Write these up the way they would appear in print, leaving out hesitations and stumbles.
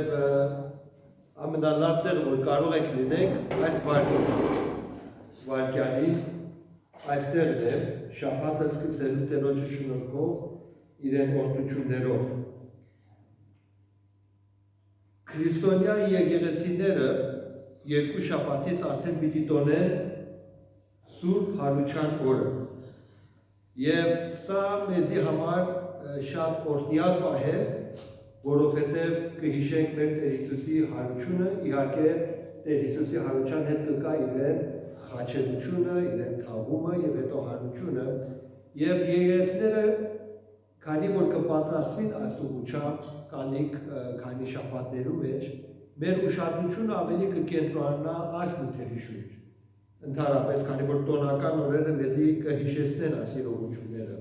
որտեղ ամենալավ տեղը, որ կարող եք լինենք, այս վարկյանի այստեղն է, շաբաթը սկսելու Տերոջի շնորհքով իրեն օրհնություններով։ Քրիստոնյա եկեղեցիները երկու շաբաթից արդեն պիտի տոնեն Սուրբ Հարության օրը։ Եվ սա մեզի համար շատ օրհնյալ պահ է, որովհետև կհիշենք մեր Տեր Հիսուսի հարությունը, իհարկե Տեր Հիսուսի հարության հետ կգա իրեն խաչելությունը, իրեն թաղումը եւ հետո հարությունը, եւ եկեղեցիները քանի որ կպատրաստվին այս ուղղությամբ քանի շաբաթներու մեջ, մեր ուշադրությունը ավելի կկենտրոնանա այս նյութերի շուրջ։ Ընդհանրապես, քանի որ տոնական օրերը մեզի կհիշեցնեն այս իրողությունները։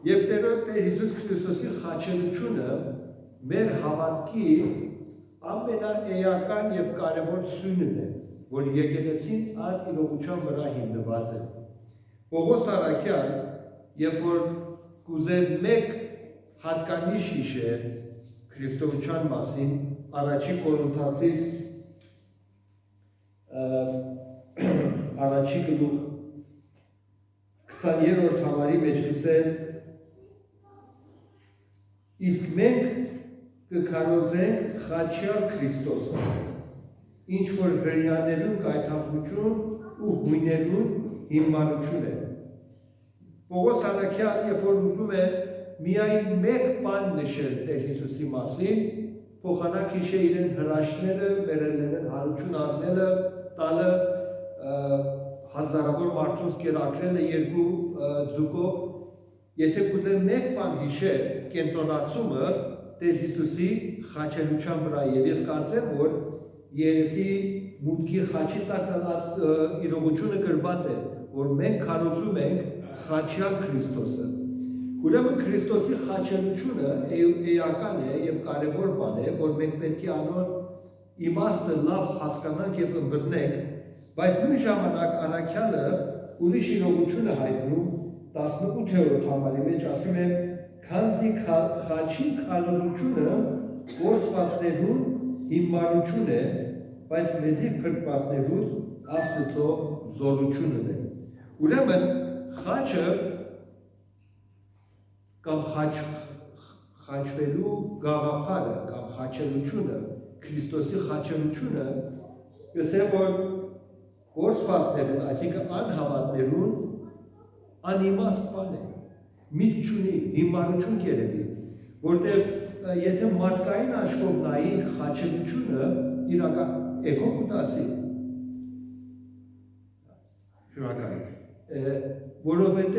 Եվ Տեր Հիսուս Քրիստոսի խաչելությունը մեր հավատքի ամենաէական եւ կարևոր սյունն է, որ եկեղեցին այդ իրողության վրա հիմնված է։ Պողոս Առաքյալ, երբ որ կուզեր մեկ հատկանիշ հիշեր քրիստոնեության մասին, առաջին Կորինթացիս առաջի գլուխ 20-րդ համարի մեջ գսել իսկ մենք կքարոզենք խաչյալ Քրիստոսը, ինչ որ հրյաներուն կայթակություն ու հույներուն հիմնարություն է։ Պողոս Առաքյալ, երբ որ ուզում է միայն մեկ բան նշել Տեր Հիսուսի մասին, փոխանակ հիշե իրեն հրաշները, վերելներն հարություն առնելը, տալը հազարավոր մարդուց կերակրելը երկու ձուկով, եթե կուզե մեկ բան հիշել կենտրոնացումը Տեր Հիսուսի խաչելության վրա, եւ ես կարծեմ, որ երեւի մուտքի խաչի տակ իրողությունը գրված է, որ մենք քարոզում ենք խաչյալ Քրիստոսը։ Ուրեմն Քրիստոսի խաչելությունը էական է եւ կարեւոր բան է, որ մենք պետք է անոր իմաստը լավ հասկանանք եւ ըմբռնենք, բայց նույն ժամանակ Առաքյալը ուրիշ իրողություն է հայտնում 18-րդ համարի մեջ ասում է քանզի խաչի քարոզությունը գործվածներուն հիմնարություն է, բայց մեզի փրկվածներուն Աստծո զորությունն է։ Ուրեմն խաչը կամ խաչվելու գաղափարը կամ խաչելությունը, Քրիստոսի խաչելությունը, գսեմ որ գործվածներուն, այսինքն անհավատներուն անիմաստ բան է, միտք չունի, հիմնարություն կերևի, որտեղ եթե մարդկային աշխով նայի խաչելությունը իրական էքո կուտասի, որովհետև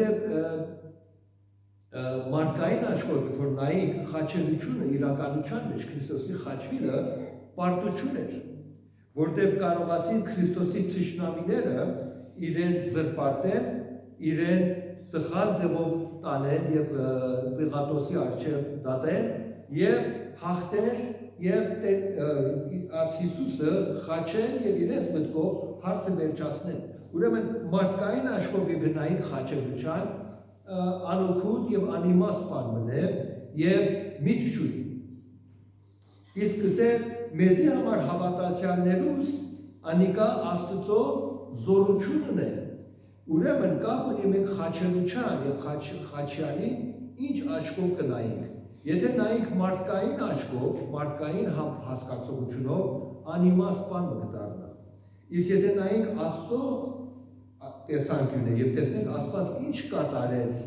մարդկային աշխով, որ նայի խաչելությունը իրականության մեջ Քրիստոսի խաչվիլը պարտություն էր, որտեղ կարողացին Քրիստոսի թշնամիները իրեն զրպարտեն, իրեն սխալ ձևով տանեն եւ Պիղատոսի առջև դատեն եւ հաղթեն եւ այս Հիսուսը խաչեն եւ իրենց մտքով հարցը վերջացնեն։ Ուրեմն մարդկային աշխովի բնային խաչելության անօգուտ եւ անիմաստ բան մներ եւ միտք չունի։ Իսկ կսեր մեզի համար հավատացյալներուս անիկա Աստծո զորությունն է։ Ուրեմն կապ ունի մենք խաչելության եւ խաչյալին ինչ աչքով կնայենք։ Եթե նայենք մարդկային աչքով, մարդկային հասկացությունով, անիմաստ բան կդառնա։ Իսկ եթե նայենք Աստծո տեսանկյունը եւ տեսնենք Աստված ինչ կատարեց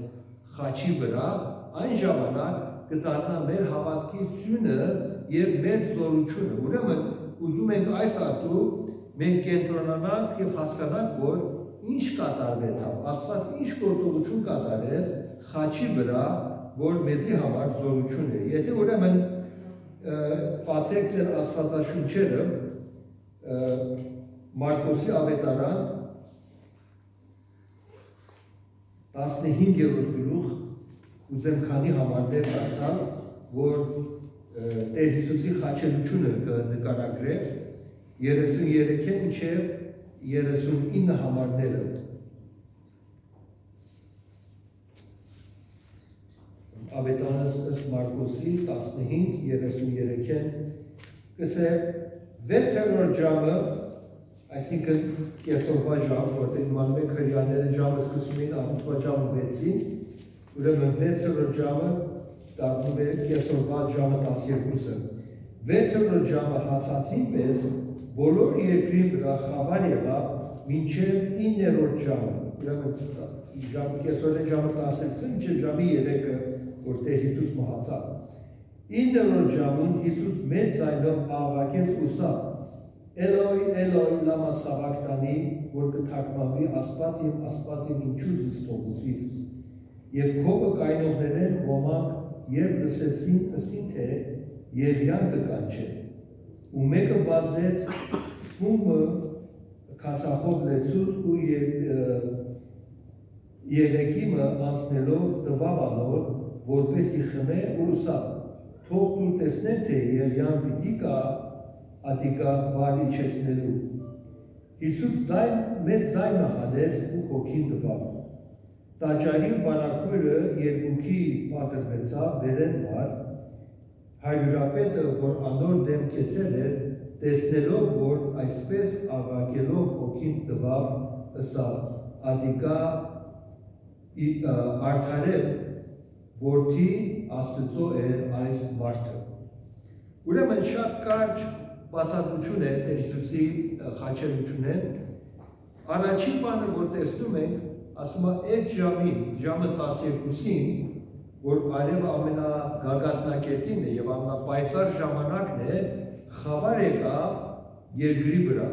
խաչի վրա, այն ժամանակ կդառնա մեր հավատքի սյունը եւ մեր զորությունը։ Ուրեմն ուզում ենք այս արտու մենք կենտրոնանանք եւ հասկանանք, որ ինչ կատարվեցավ, Աստված ինչ գործողություն կատարեց խաչի վրա, որ մեզի համար զորություն է։ Եթե ուրեմն բացեք ձեր Աստվածաշունչերը Մարկոսի ավետարան 15-րդ գլուխ ուզեմ քանի համարներ կարդալ, որ Տեր Հիսուսի խաչելությունը կնկարագրե 33-ին մինչև 39 համարները։ Ավետարանս ըստ Մարկոսի 15-33-ին Գսե 6-րդ ժամը, այսինքն կեսօրվա ժամ, որտեղ իմանում եք հրյաները ժամը սկսում էին առավոտվա ժամը 6-ին, ուրեմն 6-րդ ժամը դառնում է կեսօրվա ժամը 12-ը։ 6-րդ ժամը հասածին պես բոլոր երկրի վրա խավար եղավ մինչև 9-րդ ժամը, ուրեմն կեսօրվա ժամը 12-ը մինչև ժամի 3-ը, որտեղ Հիսուս մահացավ։ 9-րդ ժամում Հիսուս մեծ ձայնով աղաղակեց ու ասավ. Էլոյ, Էլոյ, լամա սաբակտանի, որ կթարգմանվի Աստված իմ, ինչու ինձ թողեցիր։ Եվ քովը կայնողներեն ոմանք երբ լսեցին, ըսին թե Երյան կկանչեն։ Ու մեկը վազեց սպումը քացախով լեցուց ու երեկիմը անցնելով տվավ անոր, որպեսի խմե ու ասավ. Թող դու տեսնեն, թե Երյան պիտի կա ատիկա բար իջեցնելու։ Հիսուս մեծ ձայնը հանեց ու հոգին տվավ։ Տաճարի վանակույրը երկունքի պատրվեցավ վերեն վար, հայրապետը, որ անոր դեմ կեցել էր, տեսնելով, որ այսպես աղաղակելով հոգին տվավ, ասավ. ատիկա արդարև որդի Աստծո էր այս մարդը։ Ուրեմն շատ կարճ բացատրություն է Տեր Հիսուսի խաչելությունն։ Առաջին բանը, որ տեսնում ենք, ասում է այդ ժամին, ժամը 12-ին, որ արևը ամենագագաթնակետին է եւ ամենապայծառ ժամանակն է, խավար եկավ երկրի վրա։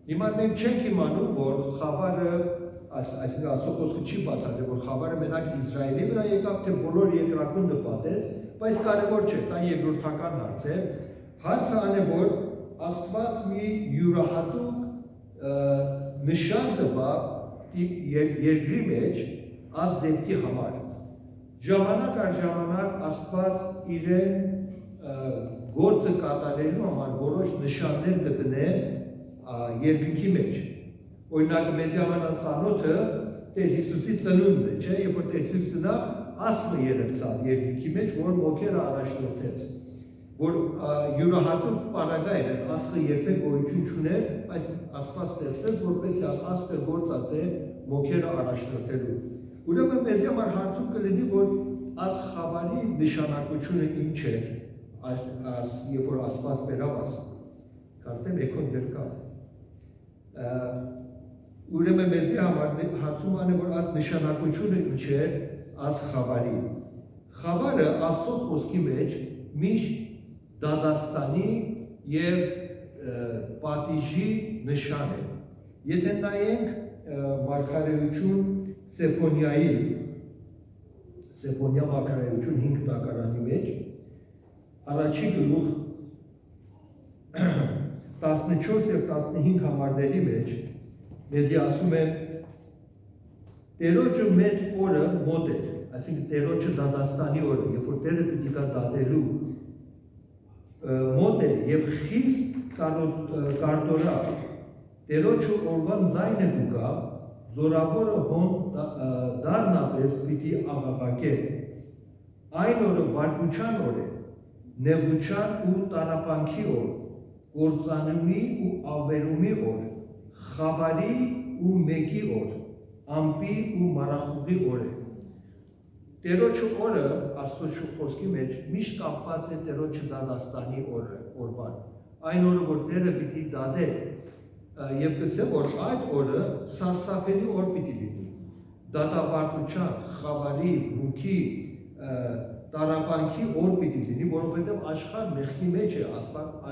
Հիմա մենք չենք իմանում, որ խավարը այսինքն Աստծո խոսքը չի բացատրել, որ խավարը մենակ Իսրայելի վրա եկավ, թե բոլոր երկրակունը պատեց, բայց կարևոր չէ, դա երկրորդական հարց է։ Հարցը այն է, որ Աստված մի յուրահատուկ նշան տվավ երկրի մեջ այս դեպքի համար։ Ժամանակ առ ժամանակ Աստված իրեն գործը կատարելու համար որոշ նշաններ կտնե երկրի մեջ։ Օրինակ մեզ ամենածանոթը Տեր Հիսուսի ծնունդն է, չէ՞, երբ որ Տեր Հիսուս ծնավ, ասմը երևցավ երկրի մեջ, որ մոքերը առաջնորդեց, որ յուրահատուկ պարագայր է, ասխը երբեք գոյություն չուներ, բայց Աստված ստեղծեց, որպեսզի ասքը գործած է մոքերը առաջնորդելու։ Ուրեմն մեզ համար հարցում կլինի, որ աս խավարի նշանակությունը ինչ է, երբ որ Աստված բերավ ասը։ Կարծեմ եկոն դեր կա։ Ուրեմն մեզի համար հարցում ան է, որ աս նշանակությունը ինչ է աս խավարի։ Խավարը Աստծո խոսքի մեջ միշտ դադաստանի և պատիժի նշան է։ Եթե նայենք մարգարեություն Սեփոնիայի, Սեփոնիա մարգարեություն 5 տակարանի մեջ, առաջի գլուխ 14 և 15 համարների մեջ մեզի ասում է Տերոջը մեծ օրը մոտ է, այսինքն Տերոջը դադաստանի օրը, երբ որ Տերը պիտի գա դատելու մոտ է և խիստ կարդորա Տերոջը օրվան ձայնը կուկա, զորավորը հոն դառնապես պիտի աղաղակե։ Այն օրը բարկության օր է, նեղության ու տանապանքի օր, կործանումի ու ավերումի օր, խավարի ու մեկի օր, ամպի ու մարախուղի օր է։ Տերոջը օրը Աստծո խոսքի մեջ միշտ կապված է Տերոջը դադաստանի օրվան։ Այն օրը, որ Տերը պիտի դադե և կսե, որ այդ օրը սարսափելի օր պիտի լինի։ Դատապարտության, խավարի, հոգի, տառապանքի օր պիտի լինի, որովհետև աշխարհ մեղքի մեջ է,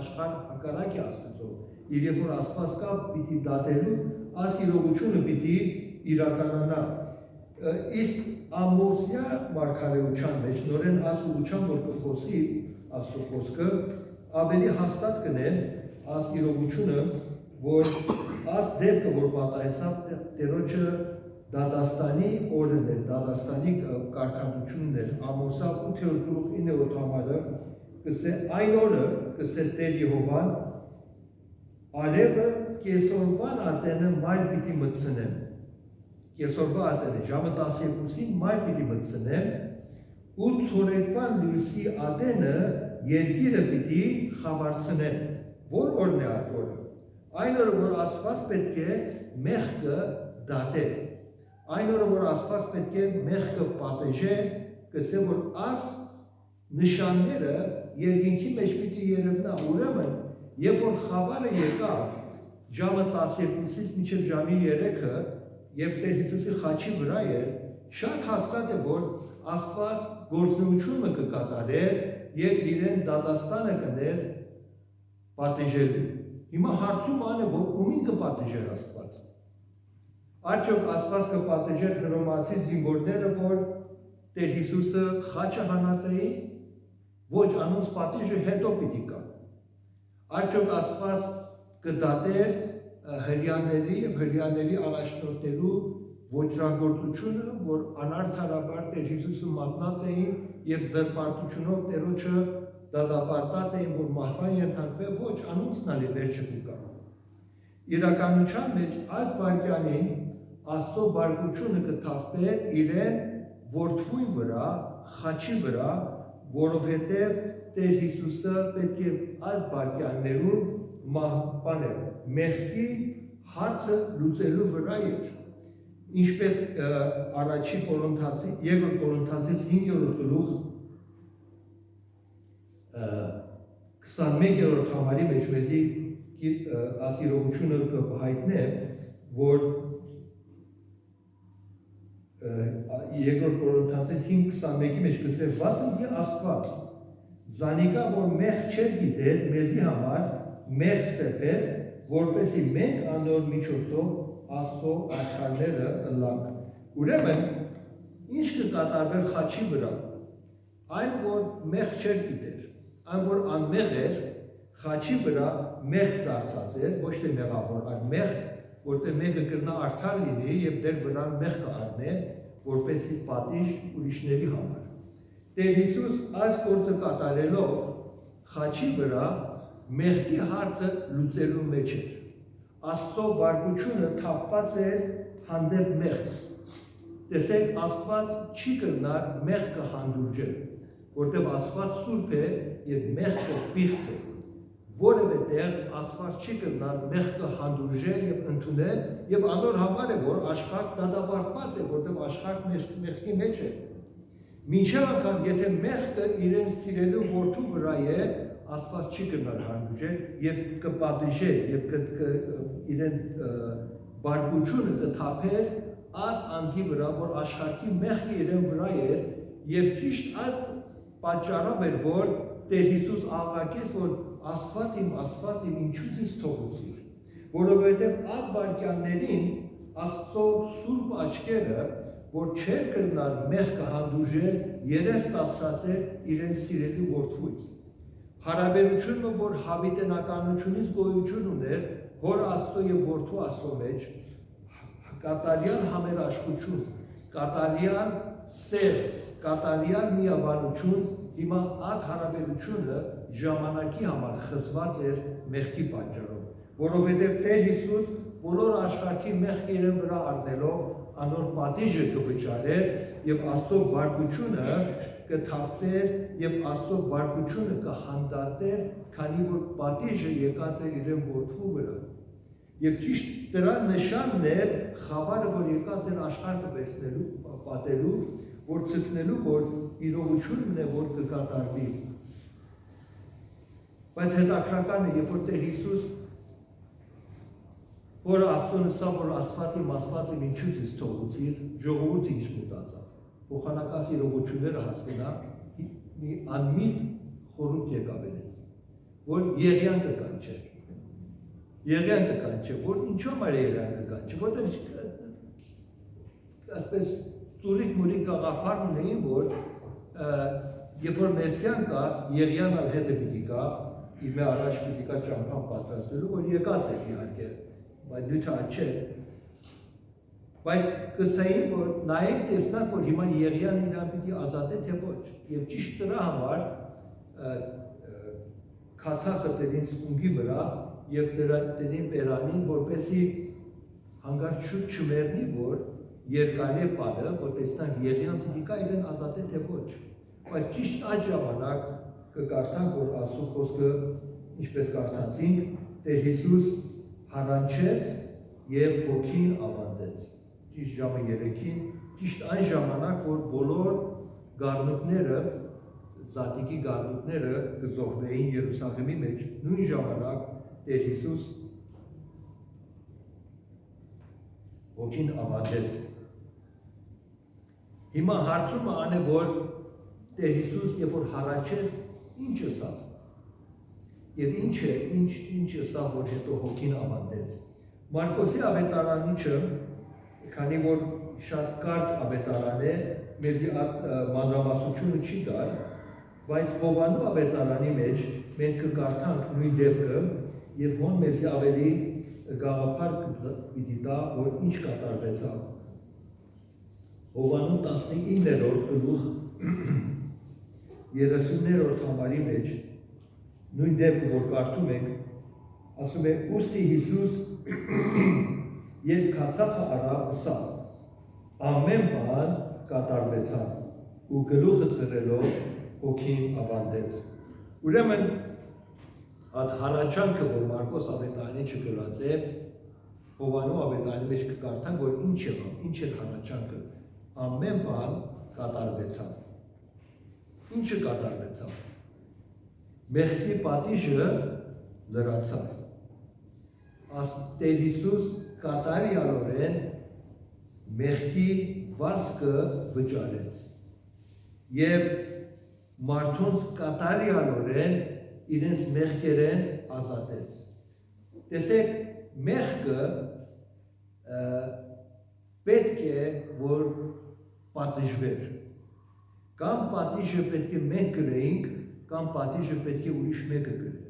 աշխարհ հակառակ է Աստծո։ Եվ երբ որ Աստված կա պիտի դատելու, այս իրողությունը պիտի իրականանա։ Իսկ Ամոսյա մարգարեության մեջ նորեն այս ուղղությամբ որ կխոսի Աստծո խոսքը, ավելի հաստատ կնեն այս իրողությունը, որ այս դեպքը, որ պատահեցավ Տերոջը դադաստանի օրն էր, դադաստանի կարգադրությունն էր, Ամոսա 8:9 համարը, կսե այն օրը, կսե Տեր Եհովան, արևը կեսօրվան ատենը մայր պիտի մտցնեմ, կեսօրվա ատենը, ժամը 12-ին մայր պիտի մտցնեմ, ու ցորեկվան լույսի ատենը երկիրը պիտի խավարցնեն։ Որ օրն է այդ օրը։ Այն օրը, որ Աստված պետք է մեղքը դատե։ Այն օրը, որ Աստված պետք է մեղքը պատժե, կսե որ աս նշանները երկինքի մեջ պիտի երևնա։ Ուրեմն, երբ որ խավարը եկավ, ժամը 12-ից մինչև ժամի 3-ը, երբ Տեր Հիսուսի խաչի վրա էր, շատ հաստատ է, որ Աստված գործունեությունը կկատարեր եւ իրեն դատաստանը կներ պատժելու։ Հիմա հարցումը ան է, որ ումին կպատժեր Աստված։ Արդյոք Աստված կպատժեր Հռոմացի զինվորները, որ Տեր Հիսուսը խաչը հանած էին, ոչ, անոնց պատիժը հետո պիտի կա։ Արդյոք Աստված կդատեր հրյաների եւ հրյաների առաջնորդներու ոչրագործությունը, որ անարդարաբար Տեր Հիսուսը մատնած էին եւ զրպարտությունով Տերոջը դատապարտած էին, որ մահվան ենթարկվեն, ոչ, անոնցն ալի վերջը կգա։ Իրականության մեջ այդ վարքյանին Աստծո բարգությունը կթափվեր իրեն որդվույն վրա, խաչի վրա, որովհետև Տեր Հիսուսը պետք է այդ վարքյաններում մահպաներ, մեղքի հարցը լուծելու վրա էր։ Ինչպես առաջի Կորինթացի, երկրորդ Կորինթացից 5-րդ գլուխ 21-րդ համարի մեջ մեզի ասիրողությունը կհայտնե, որ երկրորդ Կորինթացից 5:21-ի մեջ կսե վասնզի Աստված զանիկա որ մեղ չէր գիտեր մեզի համար մեղ սեպեր, որպեսի մենք անոր միջոցով Աստծո աշխարհները ըլլանք։ Ուրեմն ինչ կկատարվեր խաչի վրա, այն որ մեղ չէր գիտեր, այն որ անմեղ էր, խաչի վրա մեղ դարձած էր, ոչ թե մեղավոր, այլ մեղ, որտեղ մեկը կրնա արդար լինի եւ դեր վրան մեղ կառնե, որպեսի պատիժ ուրիշների համար։ Տեր Հիսուս այս գործը կատարելով խաչի վրա մեղքի հարցը լուծելու մեջ էր։ Աստծո բարգությունը թափված էր հանդեպ մեղք։ Տեսեք, Աստված չի կրնար մեղքը հանդուրժել, որտեղ Աստված սուրբ է եւ մեղքը պիղծ է։ Որևէ տեղ Աստված չի կրնար մեղքը հանդուրժել եւ ընդունել եւ անոր համար է, որ աշխարհ դատապարտված է, որտեղ աշխարհ մեղքի մեջ է։ Մինչև անգամ եթե մեղքը իրեն սիրելու որդու վրա է, Աստված չի կրնար հանդուրժել եւ կպատժե եւ իրեն բարգությունը կթափեր այդ անձի վրա, որ աշխարհի մեղքը իրեն վրա էր եւ ճիշտ այդ պատճառով էր, որ Տեր Հիսուս աղաղակեց, որ Աստված իմ ինչու ինձ թողուցիր, որովհետև այդ վարքյաններին Աստծո սուրբ աչքերը, որ չէր կրնար մեղքը հանդուրժել, երես տասրած էր իրեն սիրելի որդուից։ Հարաբերությունը, որ հավիտենականությունից գոյություն ուներ, հոր Աստծո եւ որդու Աստծո մեջ, կատարյալ համերաշխություն, կատարյալ սեր, կատարյալ միաբանություն, հիմա այդ հարաբերությունը ժամանակի համար խզված էր մեղքի պատճառով, որովհետև Տեր Հիսուս բոլոր աշխարհի մեղքը իրեն վրա առնելով անոր պատիժը կվճարեր եւ Աստծո բարգությունը կթափվեր եւ Աստծո բարգությունը կհանդարտեր, քանի որ պատիժը եկած էր իրեն որդու վրա։ Եվ ճիշտ դրա նշանն էր խավարը, որ եկած էր աշխարհը վերցնելու, պատելու, որ ցցնելու, որ իրողությունն է, որ կկատարվի։ Բայց հետաքրքրական է, երբ որ Տեր Հիսուս որ Աստծուն սա որ Աստվածի ինչու՞ց ես թողուցիր, ժողովուրդը ինչ մտածավ։ Փոխանակած իրողությունները հասկանա, մի անմիտ խորհուրդ եկավ իրենց, որ Եղիան կկանչեր։ Եղիան կկանչեր, որ ինչու՞ համար Եղիան կկանչեր, որտեղ ասես ծուրիկ-մուրիկ գաղափար ունեին, որ երբ որ Մեսիան կա, Եղիան ալ հետը պիտի գա, իր մեր առաջ պիտի գա ճամփան պատրաստելու, որ եկած է իհարկե, բայց նյութը չէ։ Բայց կսային, որ նայեք տեսնակ, որ հիմա Եղիան իրան պիտի ազատե, թե ոչ։ Եվ ճիշտ դրա համար քացախը տնին սպունգի վրա եւ տնին պերանին, որպեսի հանգարտ շուտ չմեռնի, որ երկարի պալը, որ տեսնանք Եղիան պիտի կա իրեն ազատե, թե ոչ։ Բայց ճիշտ այդ ժամանակ կկարդանք, որ Աստծո խոսքը ինչպես կարդացինք, Տեր Հիսուս հառանչեց եւ հոգին ավանդեց։ Ճիշտ ժամը 3-ին, ճիշտ այն ժամանակ, որ բոլոր գառնուկները, զատիկի գառնուկները կզոհվեին Երուսաղեմի մեջ, նույն ժամանակ Տեր Հիսուս հոգին ավանդեց։ Հիմա հարցումը ան է, որ Տեր Հիսուս երբ որ հառաչեց, ինչ ըսավ։ Եվ ինչ ըսավ, որ հետո հոգին ավանդեց։ Մարկոսի ավետարանիչը, քանի որ շատ կարճ ավետարան է, մեզի մանրամասնությունը չի տար, բայց Հովանու ավետարանի մեջ մենք կկարդանք նույն դեպքը եւ ոնց մեզի ավելի գաղափար պիտի տա, որ ինչ կատարվեցավ։ Հովանու 19-րդ գլուխ 30-րդ համարի մեջ նույն դեպքը, որ կարդում ենք, ասում է, ուստի Հիսուս երբ քացախը առավ, ըսավ, ամեն բան կատարվեցավ ու գլուխը ծռելով հոգին ավանդեց։ Ուրեմն այդ հառաչանքը, որ Մարկոս ավետարանի չգրած է, Հովանու ավետարանի մեջ կկարդանք, որ ինչ եղավ, ինչ էր հառաչանքը, ամեն բան կատարվեցավ։ Ինչը կատարվեցավ։ Մեղքի պատիժը լրացավ։ Տեր Հիսուս կատարյալորեն մեղքի վարձքը վճարեց եւ մարդոնց կատարյալորեն իրենց մեղքերեն ազատեց։ Տեսեք, մեղքը պետք է որ պատժվեր։ Կամ պատիժը պետք է մենք կրեինք, կամ պատիժը պետք է ուրիշ մեկը կրեր։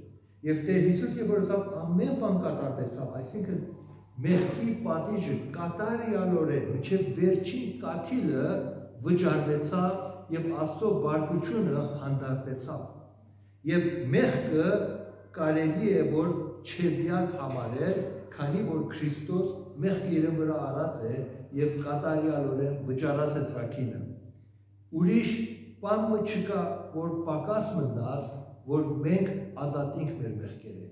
Եվ Տեր Հիսուս երբ որ ասավ ամեն բան կատարվեցավ, այսինքն մեղքի պատիժը կատարյալորեն մինչև վերջին կաթիլը վճարվեցավ եւ Աստծո բարգությունը հանդարտեցավ։ Եվ մեղքը կարելի է որ չեզիակ համարել, քանի որ Քրիստոս մեղքը իրեն վրա արած է եւ կատարյալորեն վճարած է թրաքինը։ Ուրիշ բան չկա, որ պակաս մնաց, որ մենք ազատենք մեր մեղքերը։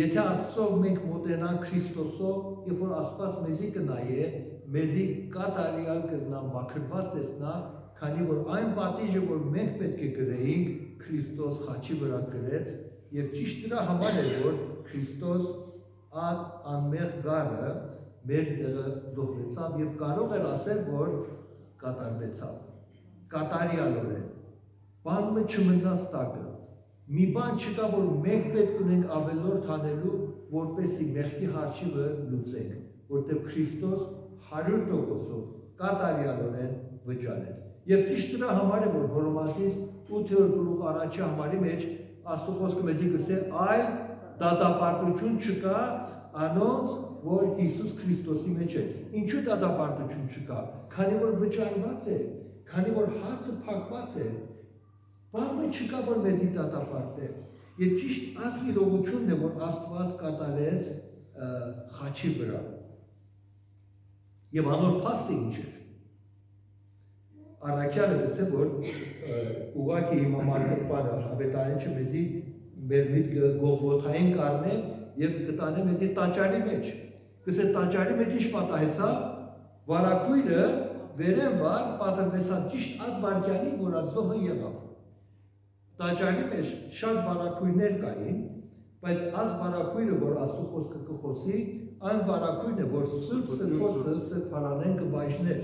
Եթե Աստծով մենք մոտենանք Քրիստոսով, երբ որ Աստված մեզի կնայե, մեզի կատարյալ կգնա մաքրված տեսնա, քանի որ այն պատիժը, որ մենք պետք է կրեինք, Քրիստոս խաչի վրա կրեց, եւ ճիշտ դրա համար է, որ Քրիստոս անմեղ գարը մեր տեղը զոհվեցավ եւ կարող էր ասել, որ կատարվեցավ։ Կատարյալորեն։ Բանը չմնաց տակը։ Մի բան չկա, որ մենք պետք ունենք ավելորդ անելու, որպեսզի մեղքի հարցը լուծենք, որտեղ Քրիստոս 100%-ով կատարյալորեն վճարեց։ Եվ ճիշտ դրա համար է, որ Հռոմեացիս 8-րդ գլուխ առաջի համարի մեջ Աստծո խոսքը մեզի գսե այլ դատապարտություն չկա անոնց, որ Հիսուս Քրիստոսի մեջ է։ Ինչու դատապարտություն չկա։ Քանի որ վճարված է, քանի որ հարցը փակված է, բանը չկա, որ մեզի դատապարտե։ Եվ ճիշտ այս իրողությունն է, որ Աստված կատարեց խաչի վրա։ Եվ անոր փաստը ինչ էր։ Առաքյալը գսե, որ ուղղակի հիմա մարդը հավետարանիչը մեզի մեր միտքը Գողգոթային կառնե եւ կտանե մեզի տաճարի մեջ։ Գսե տաճարի մեջ ինչ պատահեցավ, վարակույրը վերեն վար պատրվեցավ ճիշտ այդ վարքյանին, որ ածողը եղավ։ Տաճարի մեջ շատ վարակույրներ կային, բայց այս վարակույրը, որ Աստծո խոսքը կխոսի, այն վարակույրն է, որ սուրբ սրբոցը սրբարանեն կբաժներ։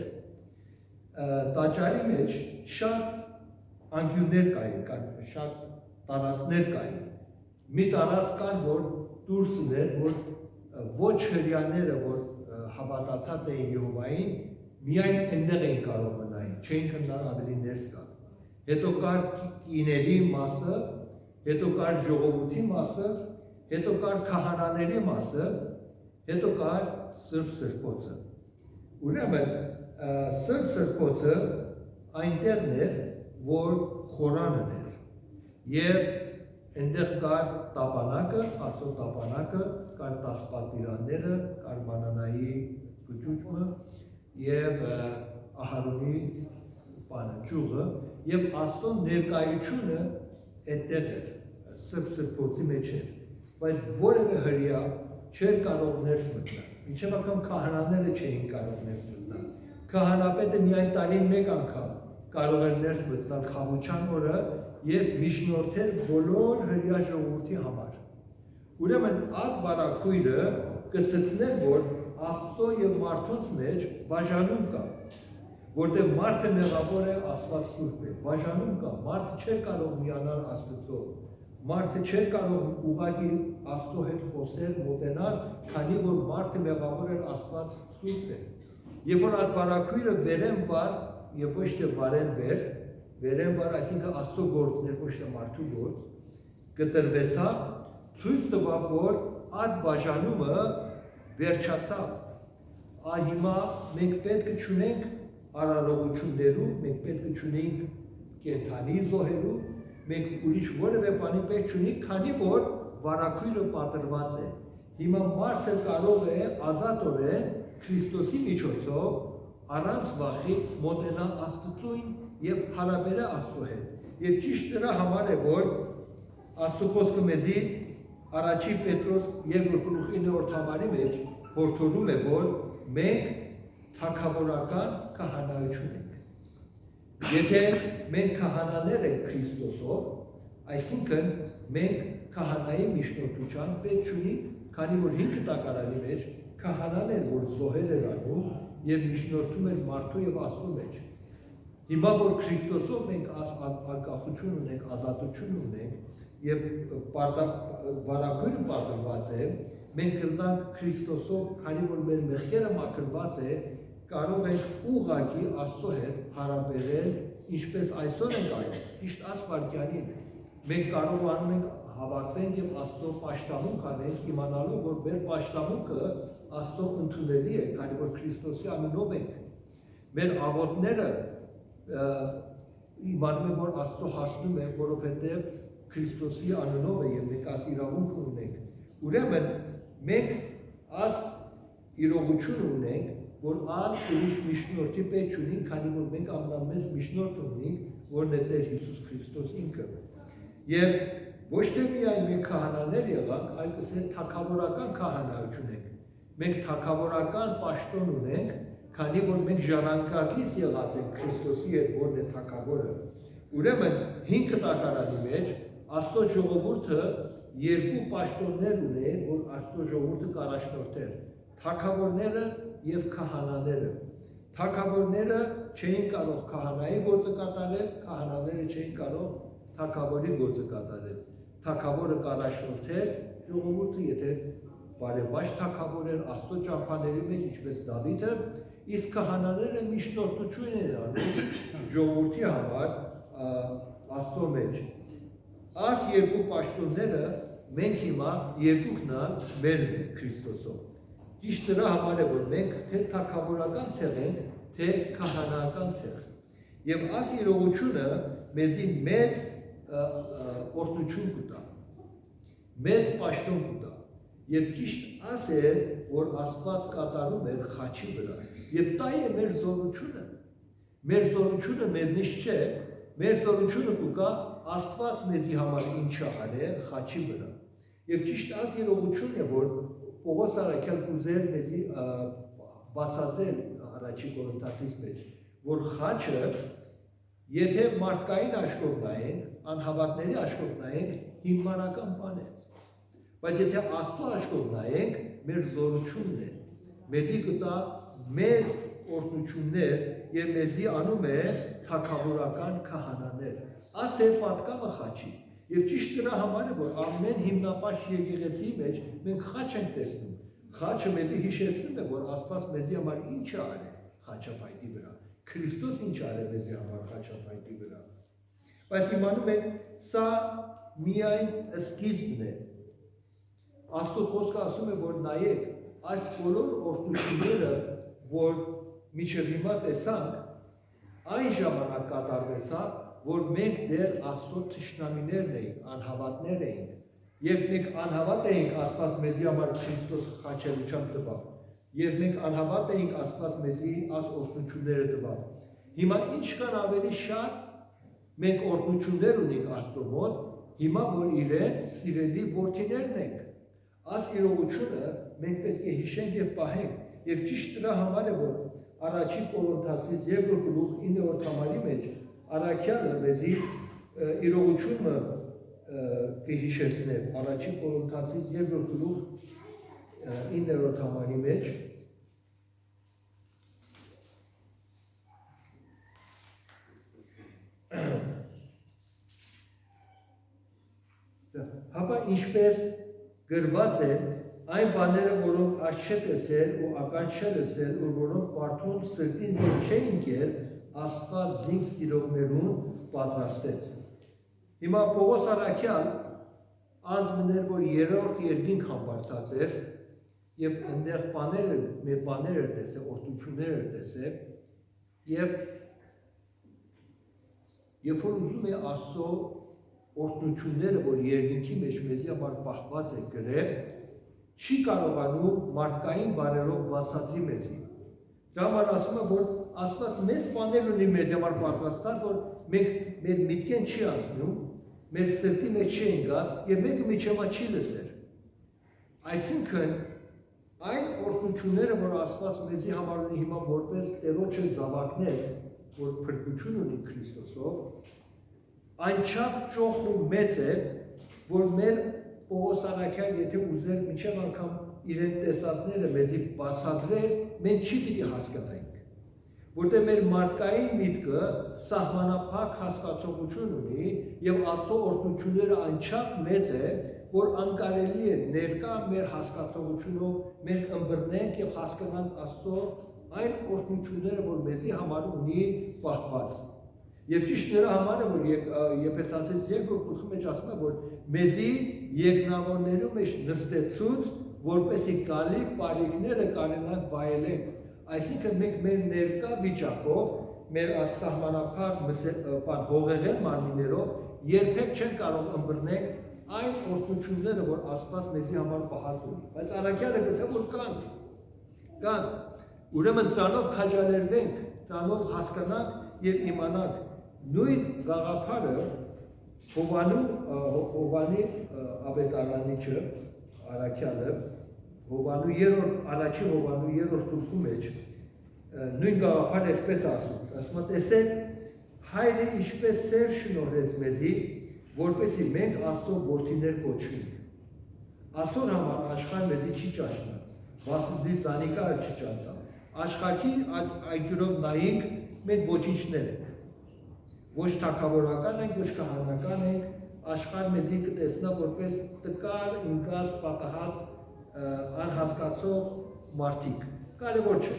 Տաճարի մեջ շատ անկյուններ կային, շատ տարածքներ կային։ Մի տարածք կար, որ դուրսն էր, որ ոչ հրեաները, որ հավատացած էին Եհովային, միայն այնտեղ էին կարող մնալ, չէին կարող ավելի ներս գալ։ Հետո կար կիների մասը, հետո կար ժողովրդի մասը, հետո կար քահանաների մասը, հետո կար սրբ սրբոցը։ Ուրեմն սրբ սրբոցը այնտեղն էր, որ խորանն էր։ Եվ այնտեղ կար տապանակը, Աստծո տապանակը, կար 10 պատվիրանները, կար մանանայի գճուճը եւ Ահարոնի ճյուղը եւ Աստծո ներկայությունը այդտեղ էր, սրբոցի մեջ էր, բայց որևէ հրյա չէր կարող ներս մտնել, մինչև անգամ քահանաները չէին կարող ներս մտնել, քահանապետը միայն տարին մեկ անգամ կարող էր ներս մտնել քավության օրը եւ միջնորդեր բոլոր հրյա ժողովրդի համար։ Ուրեմն այդ վարակույրը կցցներ, որ Աստծո եւ մարդոց մեջ բաժանում կա, որտեղ մարդը մեղավոր է, Աստված սուրբ է, բաժանում կա, մարդը չէր կարող միանալ Աստծո, մարդը չէր կարող ուղղակի Աստծո հետ խոսել, մոտենալ, քանի որ մարդը մեղավոր էր, Աստված սուրբ է։ Երբ որ այդ վարակույրը վերեն վար եւ ոչ թե վարեն վերեն վար, այսինքն Աստծո գործներ, ոչ թե մարդու գործ, կտրվեցավ, ցույց տվավ, որ այդ բաժանումը վերջացավ։ Հիմա մենք պետք է չունենք արարողություններու, մենք պետք է չունենք կենդանի զոհերու, մենք ուրիշ որևէ բանի պետք չունենք, քանի որ վարակույրը պատրված է։ Հիմա մարդը կարող է ազատորեն Քրիստոսի միջոցով առանց վախի մոտենալ Աստծուն եւ հարաբերել Աստծո հետ։ Եվ ճիշտ դրա համար է, որ Աստծո խոսքը մեզի Առաջի Պետրոս 2:9 համարի մեջ հորդորում է, որ մենք թագավորական քահանայություն ենք։ Եթե մենք քահանաներ ենք Քրիստոսով, այսինքն մենք քահանայի միջնորդության պետք չունենք, քանի որ 5 տակարանի մեջ քահանան էր, որ զոհեր էր անում եւ միջնորդում էր մարդու եւ Աստծո մեջ։ Հիմա որ Քրիստոսով մենք անկախություն ունենք, ազատություն ունենք եւ վարակույրը պատրված է, մենք կլինենք Քրիստոսով, քանի որ մեր մեղքերը մաքրված է, կարող ենք ուղղակի Աստծո հետ հարաբերել, ինչպես այսօր ենք այլ, ճիշտ ասվարքյանին, մենք կարողանում ենք հավատվենք եւ Աստծո պաշտամունք անենք, իմանալով, որ մեր պաշտամունքը Աստծո ընդունելի է, քանի որ Քրիստոսի անունով ենք։ Մեր աղոթները իմանում են, որ Աստծո հասնում է, որովհետեւ Քրիստոսի անունով է եւ մենք այս իրավունքը ունենք։ Ուրեմն մենք այս իրողություն ունենք, որ ան ուրիշ միջնորդի պետք չունենք, քանի որ մենք ամենամեծ միջնորդ ունենք, որն է Տեր Հիսուս Քրիստոս ինքը։ Եվ ոչ թե միայն մենք քահանաներ եղանք, այլ կսենք թագավորական քահանայություն ենք։ Մենք թագավորական պաշտոն ունենք, քանի որ մենք ժառանգակից եղած ենք Քրիստոսի հետ, որն է թագավորը։ Ուրեմն 5 տակարանի մեջ Աստծո ժողովուրդը երկու պաշտոններ ուներ, որ Աստծո ժողովուրդը կառաջնորդեր՝ թագավորները եւ քահանաները։ Թագավորները չէին կարող քահանայի գործը կատարել, քահանաները չէին կարող թագավորի գործը կատարել։ Թագավորը կառաջնորդեր ժողովուրդը, եթե բարեբաճ թագավոր էր Աստծո ճամփաների մեջ, ինչպես Դավիթը, իսկ քահանաները միջնորդություն են անում ժողովրդի համար Աստծո մեջ։ Այս երկու պաշտոնները մենք հիմա երկուքն մերն ենք Քրիստոսով։ Ճիշտ դրա համար է, որ մենք թե թագավորական ցեղ ենք, թե քահանական ցեղ։ Եվ այս իրողությունը մեզի մեծ օրհնություն կտա, մեծ պաշտոն կտա։ Եվ ճիշտ աս է, որ Աստված կատարում էր խաչի վրա։ Եվ դա է մեր զորությունը։ Մեր զորությունը մեզնից չէ, մեր զորությունը կուկա Աստված մեզի համար ինչ արել խաչի վրա։ Եվ ճիշտ այս իրողությունն է, որ Պողոս առաքյալ կուզեր մեզի բացատրել առաջի Կորինթացիս մեջ, որ խաչը, եթե մարդկային աչքով նայենք, անհավատների աչքով նայենք, հիմնական բան է։ Բայց եթե Աստծո աչքով նայենք, մեր զորությունն է։ Մեզի կտա մեծ օրհնություններ եւ մեզի անում է թագավորական քահանաներ։ Աս է պատկամը խաչի։ Եվ ճիշտ դրա համար է, որ ամեն հիմնապաշտ եկեղեցի մեջ մենք խաչ ենք տեսնում։ Խաչը մեզի հիշեցնում է, որ Աստված մեզի համար ինչ է արել խաչապայտի վրա։ Քրիստոս ինչ արել մեզի համար խաչապայտի վրա։ Բայց իմանում ենք, սա միայն սկիզբն է։ Աստծո խոսքը ասում է, որ նայեք, այս բոլոր օրհնությունները, որ մինչև հիմա տեսանք, այն ժամանակ կատարվեցավ, որ մենք դեռ Աստծո թշնամիներն էինք, անհավատներ էինք, եւ մենք անհավատ էինք Աստված մեզի համար Քրիստոս խաչելությամբ տվավ, եւ մենք անհավատ էինք Աստված մեզի այս օրհնությունները տվավ։ Հիմա ինչքան ավելի շատ մենք օրհնություններ ունենք Աստծո մոտ, հիմա որ իրեն սիրելի որդիներն ենք։ Այս իրողությունը մենք պետք է հիշենք եւ պահենք։ Եվ ճիշտ դրա համար է որ առաջի Կորինթացիս 2:9 համարի մեջ առաքյալը մեզի իրողությունը կհիշեցնե առաջի Կորինթացիս 2:9 համարի մեջ Հապա ինչպես գրված է այն բաները, որոնք աչք չէ տեսել ու ականջ չէ լսել, ու որոնք մարդուն սրտին չէին կել, Աստված զինք սիրողներուն պատրաստեց։ Հիմա Պողոս առաքյալ ազգներ, որ երրորդ երկինք համբարձած էր, եւ այնտեղ բաներ էր տեսել, օրհնություններ էր տեսել, եւ երբ որ ուզում է Աստծո օրհնությունները, որ երկինքի մեջ մեզի համար պահված է գրել, չի կարողանում մարդկային բարերով բացատրի մեզի։ Դա համար ասում է, որ Աստված մեծ բաներ ունի մեզի համար պատրաստած, որ մենք մեր միտքեն չի անցնում, մեր սրտի մեջ չի ընկած եւ մեկը միջևա չի լսել։ Այսինքն այն օրհնությունները, որ Աստված մեզի համար ունի հիմա որպես Տերոջը զավակներ, որ փրկություն ունի Քրիստոսով, այնչափ ճոխ ու մեծ է, որ մեր Պողոս առաքյալ եթե ուզեր միջև անգամ իրեն տեսածները մեզի բացատրել, մենք չի պիտի հասկանայինք, որտեղ մեր մարդկային միտքը սահմանափակ հասկացողություն ունի եւ Աստծո օրհնությունները այնչափ մեծ է, որ անկարելի է ներկա մեր հասկացողությունով մենք ըմբռնենք եւ հասկանանք Աստծո այն օրհնությունները, որ մեզի համար ունի պահված։ Եվ ճիշտ նրա համար է, որ Եփեսացիս 2:8 մեջ ասում է, որ մեզի երկնավորներու մեջ նստեցուց, որպեսի գալիք բարիքները կարենանք վայելենք։ Այսինքն մենք մեր ներկա վիճակով, մեր ասահմանափակ հողեղեն մարմիններով երբեք չեն կարող ըմբռնել այն օրհնությունները, որ Աստված մեզի համար պահած ունի։ Բայց առաքյալը գծե որ կան։ Ուրեմն դրանով քաջալերվենք, դրանով հասկանանք եւ իմանանք նույն գաղափարը Հովանի ավետարանիչը առաքյալը առաջի Հովանու 3-րդ գլխի մեջ նույն գաղափարը այսպես ասում է տեսեք հայրը ինչպես սեր շնորհեց մեզի որպեսզի մենք Աստծո որդիներ կոչվենք Աստծո համար աշխարհը մեզի չի ճաշնա վասնզի զանիկա չճանցավ աշխարհի այգյուրով նայենք մենք ոչինչներ ենք ոչ թագավորական ենք, ոչ քահանական ենք, աշխարհը մեզի կտեսնա որպես տկար, ինքած, պատահած, անհասկացող մարդիկ։ Կարևոր չէ։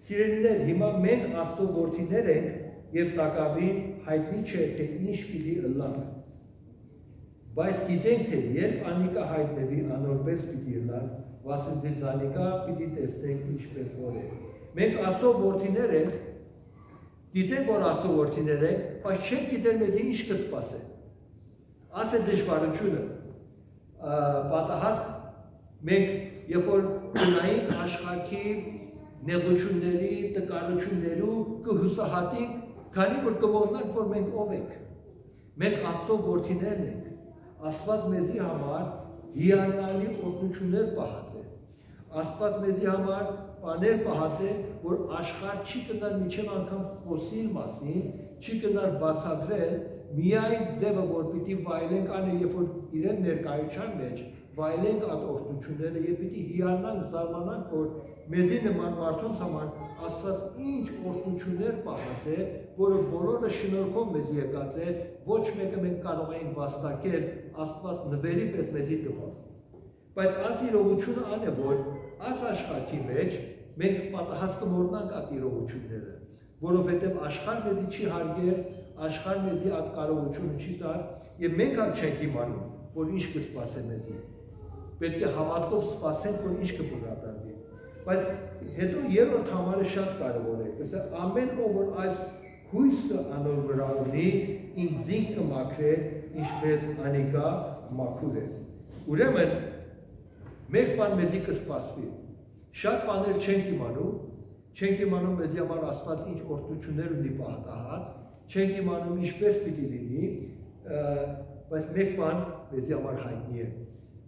Սիրելիներ, հիմա մենք Աստծո որդիներ ենք եւ տակավին հայտնի չէ, թե ինչ պիտի ըլլանք։ Բայց գիտենք, թե երբ անիկա հայտնվի, անորպես պիտի ըլլանք, վասնզի զանիկա պիտի տեսնենք ինչպես որ է։ Մենք Աստծո որդիներ ենք, գիտենք, որ Աստծո որդիներ ենք, բայց չենք գիտեր մեզի ինչ կսպասե։ Աս է դժվարությունը, պատահած մենք, երբ որ ունայինք աշխարհի նեղությունների, տկարություններու կհուսահատենք, քանի որ կողնանք, որ մենք ով ենք։ Մենք Աստծո որդիներն ենք։ Աստված մեզի համար հիանալի օրհնություններ պահած է։ Աստված մեզի համար բաներ պահած է, որ աշխարհ չի կնար միջև անգամ խոսիլ մասին, չի կնար բացատրել, միայն ձևը, որ պիտի վայելենք անը, երբ որ իրեն ներկայության մեջ վայելենք այդ օրհնությունները եւ պիտի հիանանք, զարմանանք, որ մեզի նման մարդոնց համար Աստված ինչ օրհնություններ պահած է, որը բոլորը շնորհքով մեզ եկած է, ոչ մեկը մենք կարող ենք վաստակել, Աստված նվերի պես մեզի տվավ։ Բայց այս իրողությունը ան է, որ այս աշխարհի մեջ մենք պատահած կմոռնանք այդ իրողությունները, որովհետև աշխարհ մեզի չի հարգել, աշխարհ մեզի այդ կարողությունը չի տար, եւ մենք ալ չենք իմանում, որ ինչ կսպասե մեզի։ Պետք է հավատքով սպասենք, որ ինչ կբնադրվի։ Բայց հետո երրորդ համարը շատ կարևոր է, ասա ամեն ով որ այս հույսը անոր վրա ունի, ինքզին կմաքրե, ինչպես անիկա մաքուր է։ Ուրեմն մեկ բան մեզի կսպասվի։ Շատ բաներ չենք իմանում մեզի համար Աստված ինչ օրհնություններ ունի պատահած, չենք իմանում ինչպես պիտի լինի, բայց մեկ բան մեզի համար հայտնի է,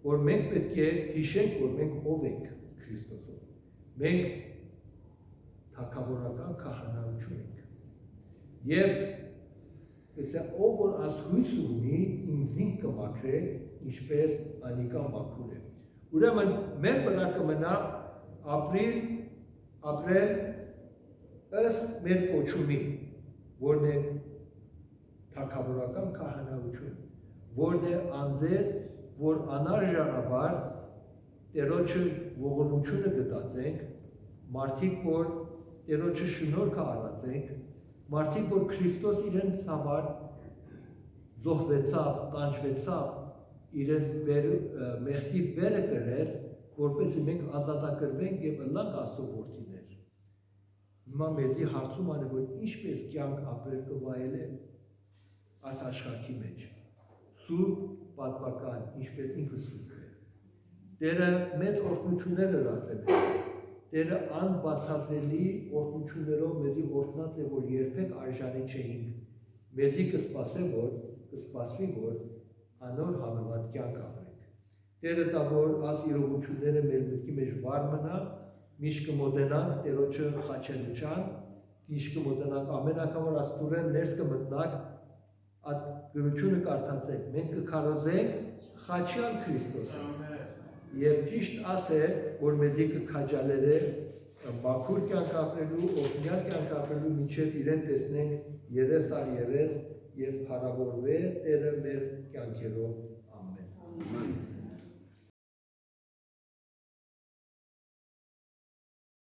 որ մենք պետք է հիշենք, որ մենք ով ենք Քրիստոսով։ Մենք թագավորական քահանայություն ենք։ Եվ ով որ աստղույց ունի, ինձին կմաքրե, ինչպես անիկա մաքուր է։ Ուրեմն մեր վրա կմնա ապրել ըստ մեր կոչումի, որն է թագավորական քահանայություն, որն է անձեր, որ անարժանաբար Տերոջը ողորմությունը գտածենք, մարդիկ, որ Տերոջը շնորհքը արածենք, մարդիկ, որ Քրիստոս իրենց համար զոհվեցավ, տանջվեցավ, իրենց մեղքի բերը կրեց, որպեսզի մենք ազատագրվենք եւ ըլլանք Աստծո որդիներ։ Հիմա մեզի հարցում անը, որ ինչպես կյանք ապրել կվայելել այս աշխարհի մեջ։ Սուրբ պատվական, ինչպես ինքը սուրբ է։ Տերը մեծ օրհնություններ ըրացել է։ Տերը անբացատրելի օրհնություններով մեզի օրհնած է, որ երբեք արժանի չէինք։ Մեզի կսպասվի, որ անոր համեմատ կյանք ապրենք։ Տերը տա, որ այս իրողությունները մեր մտքի մեջ վար մնա, միշտ կմոտենանք Տերոջը խաչելուչան, միշտ կմոտենանք ամեն անգամ որ աստուրեն ներս կմտնանք, այդ գրությունը կարդացեք, մենք կքարոզենք խաչյալ Քրիստոսը։ Եվ ճիշտ ասե, որ մեզի կքաջալերե մաքուր կյանք ապրելու, օրհնյալ կյանք ապրելու, մինչև իրեն տեսնենք 30 եւ փառավորվե Տերը մեր կյանքերով։ Ամեն։